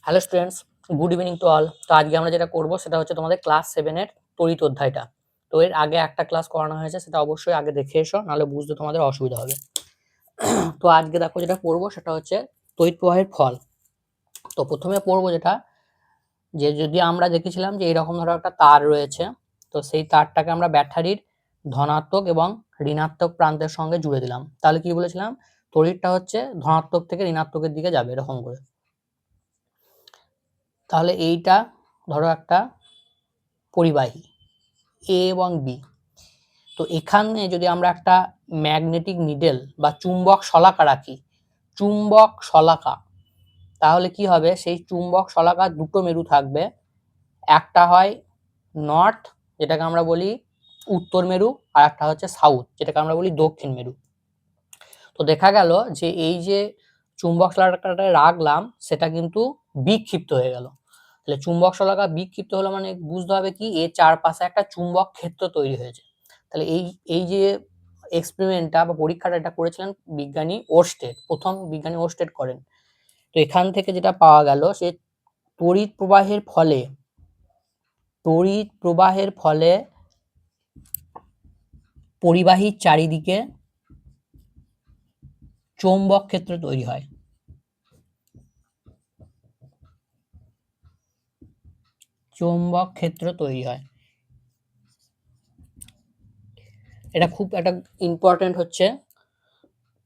Hello students, good evening to all. তো আজকে আমরা যেটা করব সেটা হচ্ছে তোমাদের ক্লাস 7 এর তড়িৎ অধ্যায়টা। তো এর আগে একটা ক্লাস করানো হয়েছে, সেটা অবশ্যই আগে দেখে এসো, নাহলে বুঝতে তোমাদের অসুবিধা হবে। তো আজকে দেখো যেটা পড়বো সেটা হচ্ছে তড়িৎ প্রবাহের ফল। তো প্রথমে পড়বো যেটা, যে যদি আমরা দেখেছিলাম যে এরকম ধরো একটা তার রয়েছে, তো সেই তারটাকে আমরা ব্যাটারির ধনাত্মক এবং ঋণাত্মক প্রান্তের সঙ্গে জুড়ে দিলাম, তাহলে কি বলেছিলাম, তড়িৎটা হচ্ছে ধনাত্মক থেকে ঋণাত্মকের দিকে যাবে এরকম করে। তাহলে এইটা ধরো একটা পরিবাহী এ এবং বি। তো এখানে যদি আমরা একটা ম্যাগনেটিক নিডেল বা চুম্বক শলাকা রাখি, চুম্বক শলাকা, তাহলে কি হবে, সেই চুম্বক শলাকার দুটো মেরু থাকবে। একটা হয় নর্থ, যেটাকে আমরা বলি উত্তর মেরু, আর একটা হচ্ছে সাউথ, যেটাকে আমরা বলি দক্ষিণ মেরু। তো দেখা গেল যে এই যে চুম্বক শলাকাটা রাখলাম সেটা কিন্তু বিক্ষিপ্ত হয়ে গেল। তাহলে চুম্বক শলাকা বিক্ষিপ্ত হলো মানে বুঝতে হবে কি, এর চারপাশে একটা চুম্বক ক্ষেত্র তৈরি হয়েছে। তাহলে এই এই যে এক্সপেরিমেন্টটা বা পরীক্ষাটা এটা করেছিলেন বিজ্ঞানী ওরস্টেড, প্রথম বিজ্ঞানী ওরস্টেড করেন। তো এখান থেকে যেটা পাওয়া গেল, সে তড়িৎ প্রবাহের ফলে পরিবাহীর চারিদিকে চৌম্বক ক্ষেত্র তৈরি হয়। চৌম্বক ক্ষেত্র তৈরি হয়, এটা খুব একটা ইম্পর্টেন্ট হচ্ছে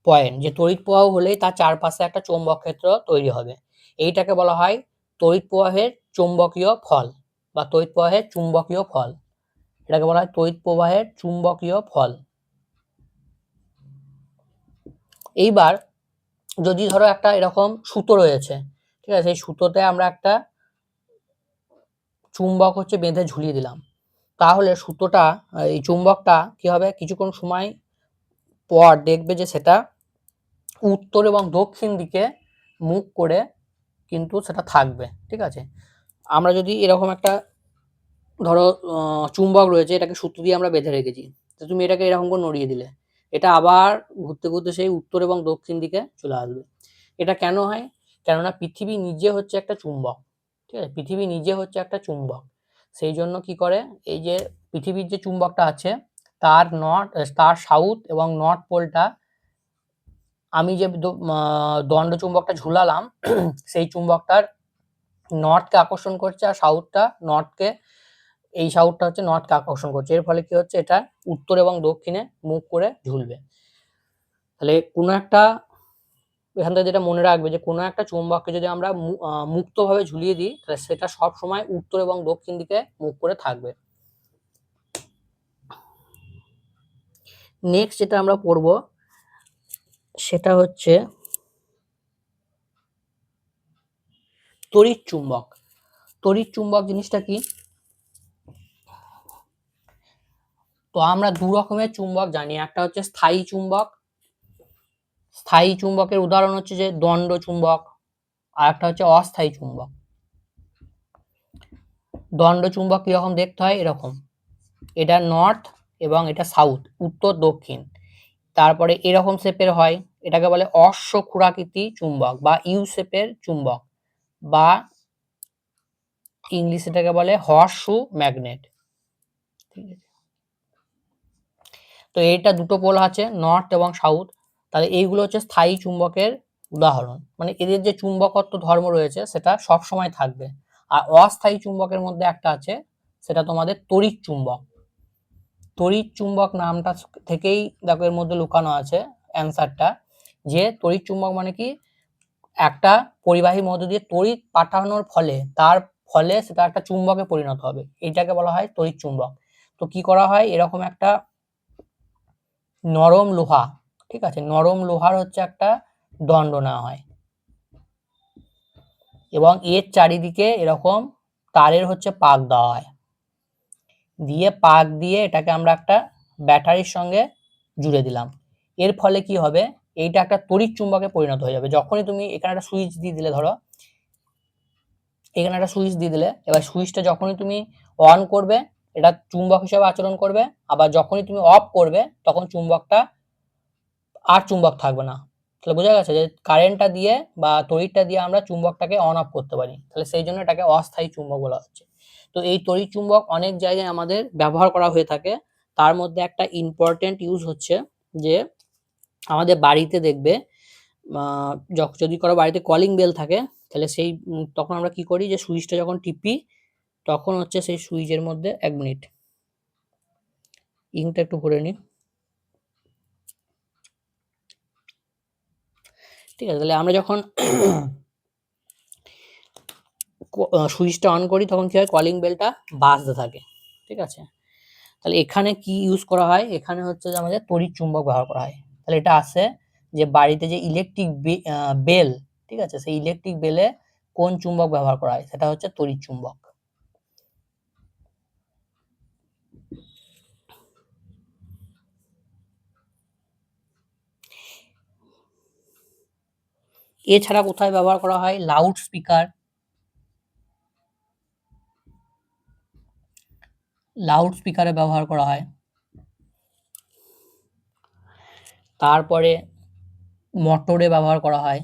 পয়েন্ট, যে তড়িৎ প্রবাহ হলেই তার চারপাশে একটা চৌম্বক ক্ষেত্র তৈরি হবে। এইটাকে বলা হয় তড়িৎ প্রবাহের চৌম্বকীয় ফল বা তড়িৎ প্রবাহের চুম্বকীয় ফল। এটাকে বলা হয় তড়িৎ প্রবাহের চুম্বকীয় ফল। এইবার যদি ধরো একটা এরকম সুতো রয়েছে, ঠিক আছে, এই সুতোতে আমরা একটা চুম্বক হচ্ছে বেঁধে ঝুলিয়ে দিলাম, তাহলে সুতোটা, এই চুম্বকটা কি হবে, কিছুক্ষণ সময় পর দেখবে যে সেটা উত্তর এবং দক্ষিণ দিকে মুখ করে কিন্তু সেটা থাকবে। ঠিক আছে, আমরা যদি এরকম একটা ধরো চুম্বক রয়েছে, এটাকে সূত্র দিয়ে আমরা বেঁধে রেখেছি, তো তুমি এটাকে এরকম করে নড়িয়ে দিলে, এটা আবার ঘুরতে ঘুরতে সেই উত্তর এবং দক্ষিণ দিকে চলে আসবে। এটা কেন হয়, কেননা পৃথিবী নিজে হচ্ছে একটা চুম্বক। ঠিক আছে, পৃথিবী নিজে হচ্ছে একটা চুম্বক। সেই জন্য কি করে, এই যে পৃথিবীর যে চুম্বকটা আছে তার সাউথ এবং নর্থ পোলটা, আমি যে দণ্ড চুম্বকটা ঝুলালাম সেই চুম্বকটার নর্থকে আকর্ষণ করছে, আর সাউথটা হচ্ছে নর্থকে আকর্ষণ করছে। এর ফলে কি হচ্ছে, এটা উত্তর এবং দক্ষিণে মুখ করে ঝুলবে। তাহলে কোনো একটা, এখান থেকে যেটা মনে রাখবে, যে কোনো একটা চুম্বককে যদি আমরা মুক্তভাবে ঝুলিয়ে দিই, তাহলে সেটা সব সময় উত্তর এবং দক্ষিণ দিকে মুখ করে থাকবে। নেক্সট যেটা আমরা পড়ব সেটা হচ্ছে তড়িৎ চুম্বক। তড়িৎ চুম্বক জিনিসটা কি, তো আমরা দু রকমের চুম্বক জানি, একটা হচ্ছে স্থায়ী চুম্বক। স্থায়ী চুম্বকের উদাহরণ হচ্ছে যে দণ্ড চুম্বক, আর একটা হচ্ছে অস্থায়ী চুম্বক। দণ্ড চুম্বক কিরকম দেখতে হয়, এরকম, এটা নর্থ এবং এটা সাউথ, উত্তর দক্ষিণ। তারপরে এরকম শেপের হয়, এটাকে বলে অশ্বক্ষুরাকৃতি চুম্বক বা ইউ শেপের চুম্বক, বা ইংলিশ এটাকে বলে হর্স শু ম্যাগনেট। ঠিক আছে, তো এইটা দুটো পোল আছে, নর্থ এবং সাউথ। তাহলে এইগুলো হচ্ছে স্থায়ী চুম্বকের উদাহরণ, মানে এদের যে চুম্বকত্ব ধর্ম রয়েছে সেটা সব সময় থাকবে। আর অস্থায়ী চুম্বকের মধ্যে একটা আছে, সেটা তোমাদের তড়িৎ চুম্বক। তড়িৎ চুম্বক নামটা থেকেই দেখো এর মধ্যে লুকানো আছে অ্যান্সারটা, যে তড়িৎ চুম্বক মানে কি, একটা পরিবাহীর মধ্য দিয়ে তড়িৎ পাঠানোর ফলে সেটা একটা চুম্বকে পরিণত হবে, এটাকে বলা হয় তড়িৎ চুম্বক। তো কি করা হয়, এরকম একটা নরম লোহা, ঠিক আছে, নরম লোহার হচ্ছে একটা দণ্ড নেওয়া হয়, এবং এর চারিদিকে এরকম তারের হচ্ছে পাক দেওয়া হয়, পাক দিয়ে এটাকে আমরা একটা ব্যাটারির সঙ্গে জুড়ে দিলাম। এর ফলে কি হবে, এইটা একটা তড়িৎ চুম্বকে পরিণত হয়ে যাবে। যখনই তুমি এখানে একটা সুইচ দিয়ে দিলে, ধরো এখানে একটা সুইচ দিয়ে দিলে, এবার সুইচটা যখনই তুমি অন করবে এটা চুম্বক হিসেবে আচরণ করবে, আবার যখনই তুমি অফ করবে তখন চুম্বকটা আর চুম্বক থাকবে না, তাহলে বোঝা গেছে যে কারেন্টটা দিয়ে বা তড়িৎটা দিয়ে আমরা চুম্বকটাকে অন অফ করতে পারি, তাহলে সেই জন্য এটাকে অস্থায়ী চুম্বক বলা হচ্ছে। তো এই তড়িৎ চুম্বক অনেক জায়গায় আমাদের ব্যবহার করা হয়ে থাকে। তার মধ্যে একটা ইম্পর্টেন্ট ইউজ হচ্ছে যে আমাদের বাড়িতে দেখবে যদি কারো বাড়িতে কলিং বেল থাকে, তাহলে সেই তখন আমরা কি করি যে সুইচটা যখন টিপি তখন হচ্ছে সেই সুইচের মধ্যে 1 মিনিট ইঙ্কটা একটু ভরে নিই। ঠিক আছে, তাহলে আমরা যখন সুইচটা অন করি তখন কি হয়, কলিং বেলটা বাজতে থাকে। ঠিক আছে, তাহলে এখানে কি ইউজ করা হয়, এখানে হচ্ছে যে আমাদের তড়িৎ চুম্বক ব্যবহার করা হয়। তাহলে এটা আছে যে বাড়িতে যে ইলেকট্রিক বেল, ঠিক আছে, সেই ইলেকট্রিক বেলে কোন চুম্বক ব্যবহার করা হয়, সেটা হচ্ছে তড়িৎ চুম্বক। এছাড়া কোথায় ব্যবহার করা হয়, লাউড স্পিকার, লাউড স্পিকারে ব্যবহার করা হয়। তারপরে মোটরে ব্যবহার করা হয়।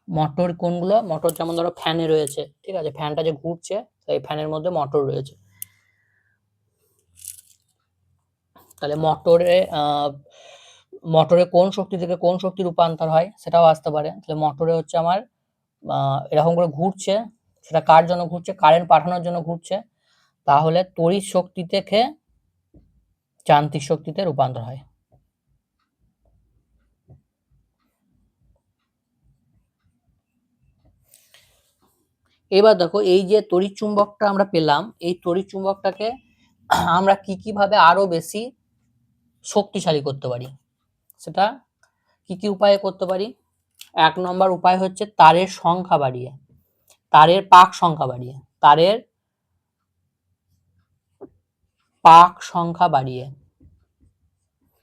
মোটর কোনগুলো, মোটর যেমন ধরো ফ্যানে রয়েছে, ঠিক আছে, ফ্যানটা যে ঘুরছে সেই ফ্যানের মধ্যে মোটর রয়েছে। তাহলে মোটরে কোন শক্তি থেকে কোন শক্তি রূপান্তর হয় সেটাও আসতে পারে। তাহলে মোটরে হচ্ছে আমার এরকম করে ঘুরছে, সেটা কার জন্য ঘুরছে, কারেন্ট পাঠানোর জন্য ঘুরছে, তাহলে তড়িৎ শক্তি থেকে যান্ত্রিক শক্তিতে রূপান্তর হয়। এবার দেখো এই যে তড়িৎ চুম্বকটা আমরা পেলাম, এই তড়িৎ চুম্বকটাকে আমরা কি ভাবে আরো বেশি শক্তিশালী করতে পারি, সেটা কি উপায়ে করতে পারি। 1 নম্বর উপায় হচ্ছে তারের সংখ্যা বাড়িয়ে, তারের পাক সংখ্যা বাড়িয়ে, তারের পাক সংখ্যা বাড়িয়ে,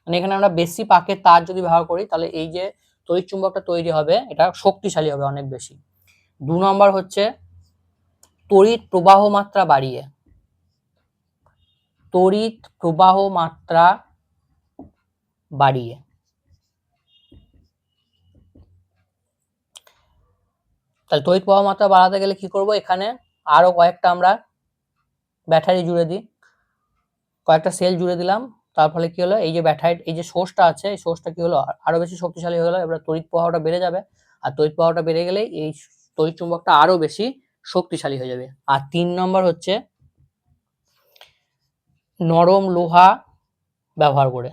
মানে এখানে আমরা বেশি পাকের তার যদি ব্যবহার করি তাহলে এই যে তড়িৎ চুম্বকটা তৈরি হবে এটা শক্তিশালী হবে অনেক বেশি। 2 নম্বর হচ্ছে তড়িৎ প্রবাহ মাত্রা বাড়িয়ে, তড়িৎ প্রবাহ মাত্রা বাড়িয়ে। তাহলে তড়িৎ প্রবাহ মাত্রা বাড়াতে গেলে কি করব, এখানে আরো কয়েকটা আমরা ব্যাটারি জুড়ে দিই, কয়েকটা সেল জুড়ে দিলাম, তার ফলে কি হলো, এই যে ব্যাটারি এই যে সোর্সটা আছে এই সোর্সটা কি হলো আরো বেশি শক্তিশালী হয়ে গেল। এবার তড়িৎ প্রবাহটা বেড়ে যাবে, আর তড়িৎ প্রবাহটা বেড়ে গেলে এই তড়িৎ চুম্বকটা আরো বেশি শক্তিশালী হয়ে যাবে। আর 3 নম্বর হচ্ছে নরম লোহা ব্যবহার করে,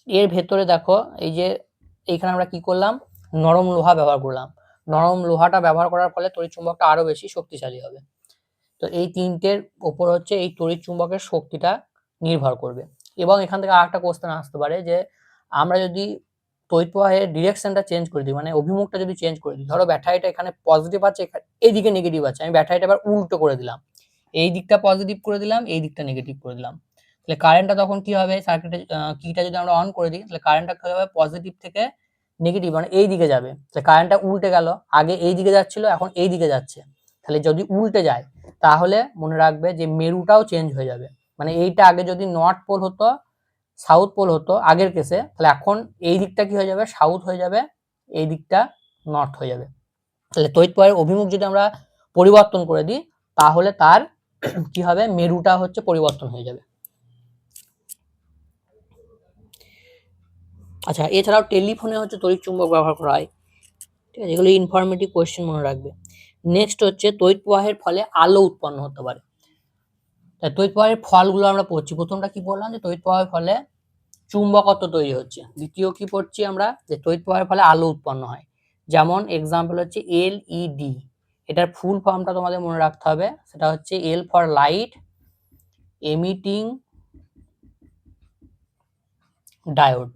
এর ভেতরে দেখো এই যে এইখানে আমরা কি করলাম, নরম লোহা ব্যবহার করলাম, নরম লোহাটা ব্যবহার করার ফলে তড়িৎ চুম্বকটা আরো বেশি শক্তিশালী হবে। তো এই তিনটের ওপর হচ্ছে এই তড়িৎ চুম্বকের শক্তিটা নির্ভর করবে। এবং এখান থেকে আরেকটা কোশ্চেন আসতে পারে যে আমরা যদি তড়িৎ প্রবাহের ডিরেকশনটা চেঞ্জ করে দিই, মানে অভিমুখটা যদি চেঞ্জ করে দিই, ধরো ব্যাটারিটা এখানে পজিটিভ আছে, এইদিকে নেগেটিভ আছে, আমি ব্যাটারিটা এবার উল্টো করে দিলাম, এই দিকটা পজিটিভ করে দিলাম, এই দিকটা নেগেটিভ করে দিলাম, তাহলে কারেন্টটা তখন কি হবে, সার্কিটে কিটা যদি আমরা অন করে দিই তাহলে কারেন্টটা কি হবে, পজিটিভ থেকে নেগেটিভ মানে এই দিকে যাবে, তাহলে কারেন্টটা উল্টে গেল, আগে এই দিকে যাচ্ছিল এখন এই দিকে যাচ্ছে। তাহলে যদি উল্টে যায় তাহলে মনে রাখবে যে মেরুটাও চেঞ্জ হয়ে যাবে, মানে এইটা আগে যদি নর্থ পোল হতো, সাউথ পোল হতো আগের কেসে, তাহলে এখন এই দিকটা কি হয়ে যাবে, সাউথ হয়ে যাবে, এই দিকটা নর্থ হয়ে যাবে। তাহলে তড়িৎ প্রবাহের অভিমুখ যদি আমরা পরিবর্তন করে দিই তাহলে তার কি হবে, মেরুটা হচ্ছে পরিবর্তন হয়ে যাবে। আচ্ছা, এছাড়াও টেলিফোনে হচ্ছে তড়িৎ চুম্বক ব্যবহার করা হয়। ঠিক আছে, এগুলো ইনফরমেটিভ কোয়েশ্চেন মনে রাখবে। নেক্সট হচ্ছে তড়িৎ প্রবাহের ফলে আলো উৎপন্ন হতে পারে। তাই তড়িৎ প্রবাহের ফলগুলো আমরা পড়ছি, প্রথমটা কি বললাম যে তড়িৎ প্রবাহের ফলে চুম্বকত্ব তৈরি হচ্ছে, দ্বিতীয় কি পড়ছি আমরা যে তড়িৎ প্রবাহের ফলে আলো উৎপন্ন হয়, যেমন এক্সাম্পল হচ্ছে এলইডি, এটার ফুল ফর্মটা তোমাদের মনে রাখতে হবে, সেটা হচ্ছে L for light emitting diode.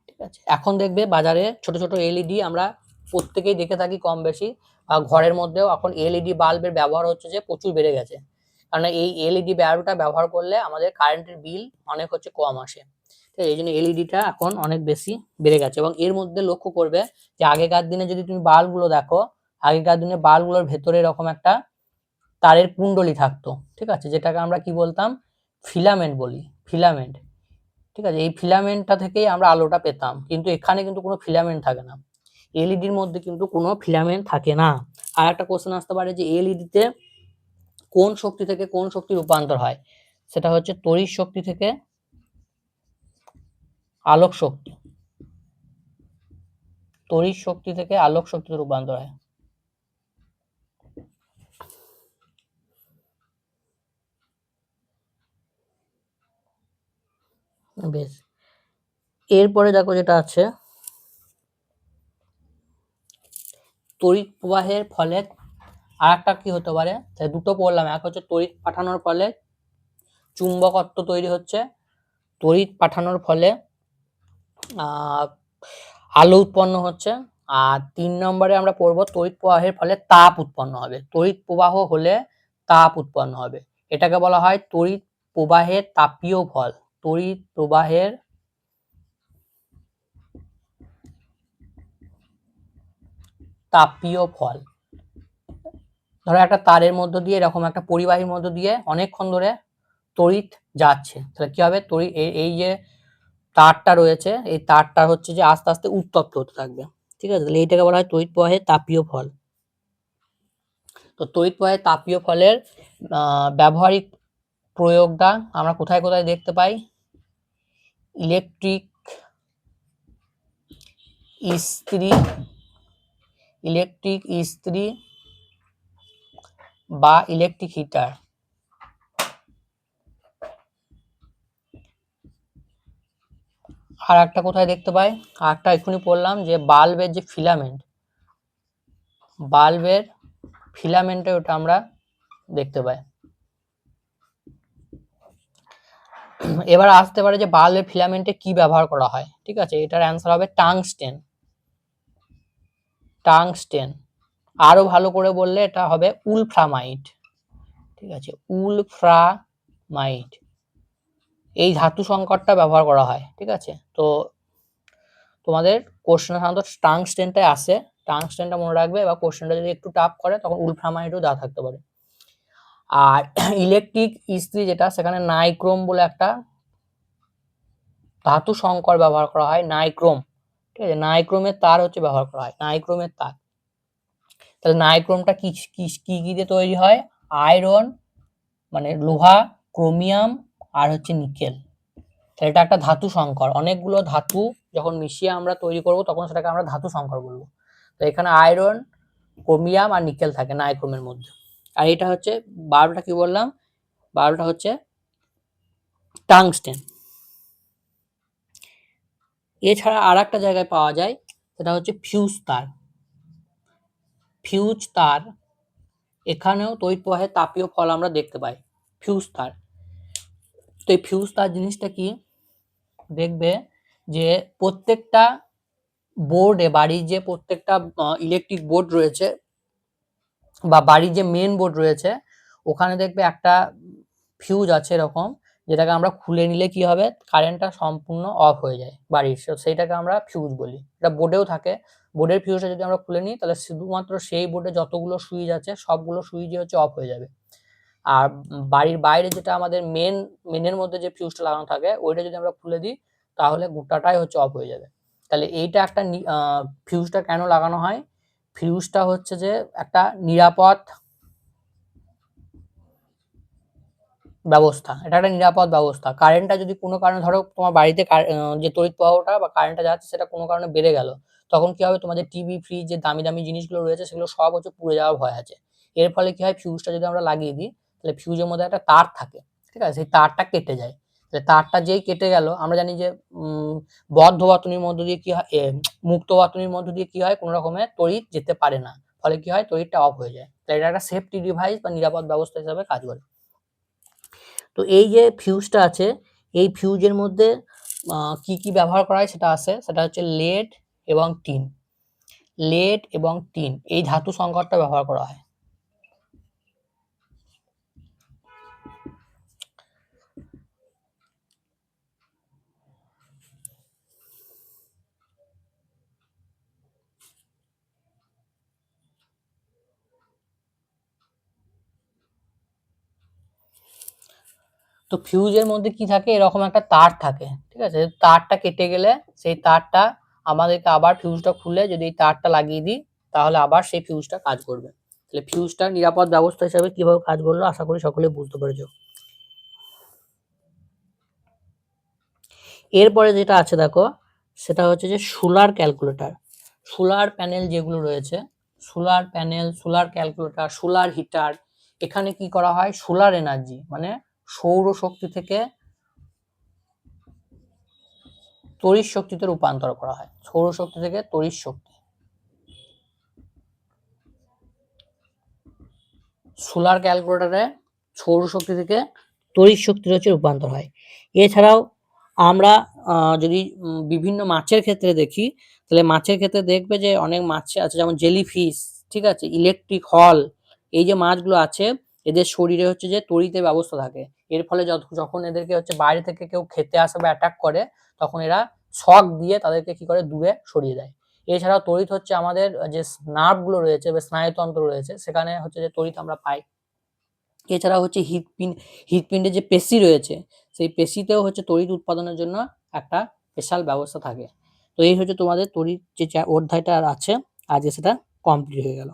ঠিক আছে, এখন দেখবে বাজারে ছোট ছোট এলইডি আমরা প্রত্যেকেই দেখে থাকি কম বেশি, আর ঘরের মধ্যেও এখন এলইডি বাল্বের ব্যবহার হচ্ছে যে প্রচুর বেড়ে গেছে, কারণ এই এলইডি বাল্বটা ব্যবহার করলে আমাদের কারেন্টের বিল অনেক হচ্ছে কম আসে। ঠিক আছে, এই জন্য এলইডিটা এখন অনেক বেশি বেড়ে গেছে। এবং এর মধ্যে লক্ষ্য করবে যে আগেকার দিনে যদি তুমি বাল্বগুলো দেখো, আগেকার দিনে বাল্বগুলোর ভেতরে এরকম একটা তারের কুণ্ডলী থাকতো, ঠিক আছে, যেটাকে আমরা কি বলতাম, ফিলামেন্ট বলি। ফিলামেন্ট, ঠিক আছে, এই ফিলামেন্টটা থেকেই আমরা আলোটা পেতাম, কিন্তু এখানে কিন্তু কোনো ফিলামেন্ট থাকে না, এলইডির মধ্যে কিন্তু কোনো ফিলামেন্ট থাকে না। আর একটা কোশ্চেন আসতে পারে যে এলইডিতে কোন শক্তি থেকে কোন শক্তি রূপান্তর হয়, সেটা হচ্ছে তড়িৎ শক্তি থেকে আলোক শক্তি, তড়িৎ শক্তি থেকে আলোক শক্তিতে রূপান্তর হয়। বেশ, এরপরে দেখো যেটা আছে, তড়িৎ প্রবাহের ফলে আর একটা কি হতে পারে, দুটো পড়লাম, এক হচ্ছে তড়িৎ পাঠানোর ফলে চুম্বকত্ব তৈরি হচ্ছে, তড়িৎ পাঠানোর ফলে আলো উৎপন্ন হচ্ছে, আর 3 নম্বরে আমরা পড়বো তড়িৎ প্রবাহের ফলে তাপ উৎপন্ন হবে, তড়িৎ প্রবাহ হলে তাপ উৎপন্ন হবে, এটাকে বলা হয় তড়িৎ প্রবাহের তাপীয় ফল, তড়িৎ প্রবাহের তাপীয় ফল। ধরো একটা তারের মধ্য দিয়ে, এরকম একটা পরিবাহীর মধ্য দিয়ে অনেকক্ষণ ধরে তড়িৎ যাচ্ছে, তাহলে কি হবে, তড়িৎ এই যে তারটা রয়েছে, এই তারটা হচ্ছে যে আস্তে আস্তে উত্তপ্ত হতে থাকবে, ঠিক আছে, তাহলে এইটাকে বলা হয় তড়িৎ প্রবাহের তাপীয় ফল। তো তড়িৎ প্রবাহের তাপীয় ফলের ব্যবহারিক প্রয়োগটা আমরা কোথায় কোথায় দেখতে পাই, ইলেকট্রিক ইস্ত্রি, ইলেকট্রিক ইস্ত্রি বা ইলেকট্রিক হিটার। আর একটা কোথায় দেখতে পাই, আর একটা এক্ষুনি পড়লাম যে বাল্বের যে ফিলামেন্ট, বাল্বের ফিলামেন্টে ওটা আমরা দেখতে পাই। এবার আসতে পারে যে বাল্বের ফিলামেন্টে কি ব্যবহার করা হয়, ঠিক আছে, এটার অ্যান্সার হবে টাংস্টেন, টাংস্টেন। আরো ভালো করে বললে এটা হবে উলফ্রামাইট, ঠিক আছে, উলফ্রামাইট, এই ধাতু সংকরটা ব্যবহার করা হয়, ঠিক আছে। তো তোমাদের কোশ্চেনে সাধারণত টাংস্টেনটাই আসে, টাংস্টেনটা মনে রাখবে, বা কোশ্চেনটা যদি একটু টাফ করে তখন উলফ্রামাইটও দেওয়া থাকতে পারে। আর ইলেকট্রিক ইস্ত্রি যেটা, সেখানে নাইক্রোম বলে একটা ধাতু সংকর ব্যবহার করা হয়, নাইক্রোম, ঠিক আছে, নাইক্রোমের তার হচ্ছে ব্যবহার করা হয়, নাইক্রোমের তার। তাহলে নাইক্রোমটা কি কি কি দিয়ে তৈরি হয়, আয়রন মানে লোহা, ক্রোমিয়াম আর হচ্ছে নিকেল, তাহলে এটা একটা ধাতু সংকর, অনেকগুলো ধাতু যখন মিশিয়ে আমরা তৈরি করব তখন সেটাকে আমরা ধাতু সংকর বলবো। তো এখানে আয়রন, ক্রোমিয়াম আর নিকেল থাকে নাইক্রোমের মধ্যে। আর এটা হচ্ছে বাল্বটা কি বললাম, বাল্বটা হচ্ছে টাংস্টেন। এছাড়া আর একটা জায়গায় পাওয়া যায়, সেটা হচ্ছে ফিউজ তার, ফিউজ তার, এখানেও তড়িৎ প্রবাহের তাপীয় ফল আমরা দেখতে পাই, ফিউজ তার। তো এই ফিউজ তার জিনিসটা কি, দেখবে যে প্রত্যেকটা বোর্ডে, বাড়ির যে প্রত্যেকটা ইলেকট্রিক বোর্ড রয়েছে বা বাড়ির যে মেন বোর্ড রয়েছে, ওখানে দেখবে একটা ফিউজ আছে এরকম, যেটাকে আমরা খুলে নিলে কি হবে, কারেন্টটা সম্পূর্ণ অফ হয়ে যায় বাড়ির, সেইটাকে আমরা ফিউজ বলি, এটা বোর্ডেও থাকে। বোর্ডের ফিউজটা যদি আমরা খুলে নিই তাহলে শুধুমাত্র সেই বোর্ডে যতগুলো সুইচ আছে সবগুলো সুইচই হচ্ছে অফ হয়ে যাবে। আর বাড়ির বাইরে যেটা আমাদের মেনের মধ্যে যে ফিউজটা লাগানো থাকে, ওইটা যদি আমরা খুলে দিই তাহলে গোটাটাই হচ্ছে অফ হয়ে যাবে। তাহলে এইটা একটা ফিউজটা কেন লাগানো হয়, ফিউজটা হচ্ছে যে একটা নিরাপদ ব্যবস্থা, এটা একটা নিরাপদ ব্যবস্থা। কারেন্টটা যদি কোনো কারণে, ধরো তোমার বাড়িতে যে তড়িৎ প্রবাহটা বা কারেন্টটা যাচ্ছে সেটা কোনো কারণে বেড়ে গেল, তখন কি হবে, তোমাদের টিভি, ফ্রিজ, যে দামি দামি জিনিসগুলো রয়েছে সেগুলো সব হচ্ছে পুড়ে যাওয়ার ভয় আছে। এর ফলে কি হয়, ফিউজটা যদি আমরা লাগিয়ে দিই তাহলে ফিউজের মধ্যে একটা তার থাকে, ঠিক আছে, সেই তারটা কেটে যায়। তারটা যেই কেটে গেল, আমরা জানি যে বদ্ধ বাতুনির মধ্য দিয়ে কি হয়, মুক্ত বাতুনির মধ্য দিয়ে কি হয়, কোনো রকমের তড়িৎ যেতে পারে না, ফলে কি হয়, তড়িৎটা অফ হয়ে যায়। তাই এটা একটা সেফটি ডিভাইস বা নিরাপদ ব্যবস্থা হিসাবে কাজ করে। তো এই যে ফিউজটা আছে, এই ফিউজের মধ্যে কি কি ব্যবহার করা হয় সেটা আছে, সেটা হচ্ছে লেড এবং টিন, লেড এবং টিন এই ধাতু সংকরটা ব্যবহার করা হয়। তো ফিউজের মধ্যে কি থাকে, এরকম একটা তার থাকে, ঠিক আছে? তারটা কেটে গেলে সেই তারটা আমাদেরকে আবার ফিউজটা খুলে যদি এই তারটা লাগিয়ে দিই তাহলে আবার সেই ফিউজটা কাজ করবে। তাহলে ফিউজটা নিরাপদ ব্যবস্থা হিসাবে কিভাবে কাজ করলো আশা করি সকলে বুঝতে পেরেছো। এরপরে যেটা আছে দেখো, সেটা হচ্ছে যে সোলার ক্যালকুলেটর। সোলার প্যানেল যেগুলো রয়েছে, solar panel, solar calculator, solar heater, এখানে কি করা হয়, সোলার এনার্জি মানে সৌরশক্তি থেকে তড়িৎ শক্তিতে রূপান্তর করা হয়, সৌরশক্তি থেকে তড়িৎ শক্তি। সোলার ক্যালকুলেটরে সৌরশক্তি থেকে তড়িৎ শক্তির হচ্ছে রূপান্তর হয়। এছাড়াও আমরা যদি বিভিন্ন মাছের ক্ষেত্রে দেখি, তাহলে মাছের ক্ষেত্রে দেখবে যে অনেক মাছ আছে যেমন জেলিফিশ, ঠিক আছে, ইলেকট্রিক হল, এই যে মাছগুলো আছে এদের শরীরে হচ্ছে যে তড়িতের ব্যবস্থা থাকে। এর ফলে যখন এদেরকে হচ্ছে বাইরে থেকে কেউ খেতে আসে বা অ্যাটাক করে তখন এরা শক দিয়ে তাদেরকে কি করে দূরে সরিয়ে দেয়। এছাড়াও তড়িৎ হচ্ছে আমাদের যে নার্ভ গুলো রয়েছে বা স্নায়ুতন্ত্র রয়েছে সেখানে হচ্ছে যে তড়িৎ আমরা পাই। এছাড়া হচ্ছে হৃৎপিণ্ডে যে পেশি রয়েছে সেই পেশিতেও হচ্ছে তড়িৎ উৎপাদনের জন্য একটা স্পেশাল ব্যবস্থা থাকে। তো এই হচ্ছে তোমাদের তড়িৎ যে অধ্যায়টা আছে আজকে সেটা কমপ্লিট হয়ে গেল।